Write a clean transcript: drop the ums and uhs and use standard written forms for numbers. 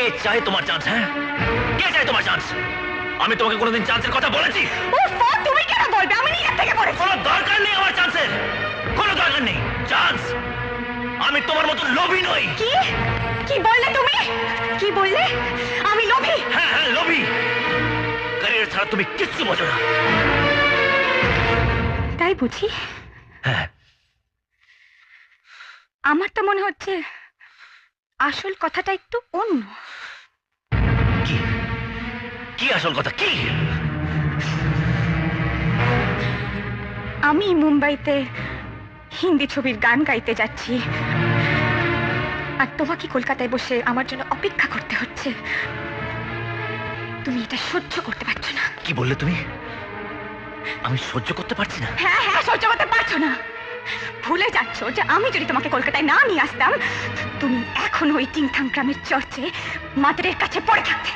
কে চায় তোমার চান্স? হ্যাঁ, কে চায় তোমার চান্স? আমি তোমাকে কোনোদিন চান্সের কথা বলেছি? তুমি কেন বলবে? আমি নিজের থেকে বলেছি। কোনো দরকার নেই আমার চান্সের, কোনো দরকার নেই। চান্স, আমি তোমার মতো লোভী নই। কি কি বললে তুমি? কি বললে? আমি লোভী? হ্যাঁ হ্যাঁ, লোভী। ক্যারিয়ার ছাড়া তুমি কিচ্ছু বোঝো না। তাই বুঝি? হ্যাঁ। আমার তো মনে হচ্ছে আসল কথাটা একটু অন্য। কি কি আসল কথা কি? আমি মুম্বাইতে হিন্দি ছবির গান গাইতে যাচ্ছি, আর তোমাকে কলকাতায় বসে আমার জন্য অপেক্ষা করতে হচ্ছে। তুমি এটা সহ্য করতে পারছো না। কি বললে তুমি? আমি সহ্য করতে পারছি না? হ্যাঁ হ্যাঁ, সহ্য করতে পারছো না। ভুলে যাচ্ছ যে আমি যদি তোমাকে কলকাতায় না নিয়ে আসতাম, তুমি এখন ওই টিংথাং গ্রামের চর্চে মাদারের কাছে পড়ে থাকতে।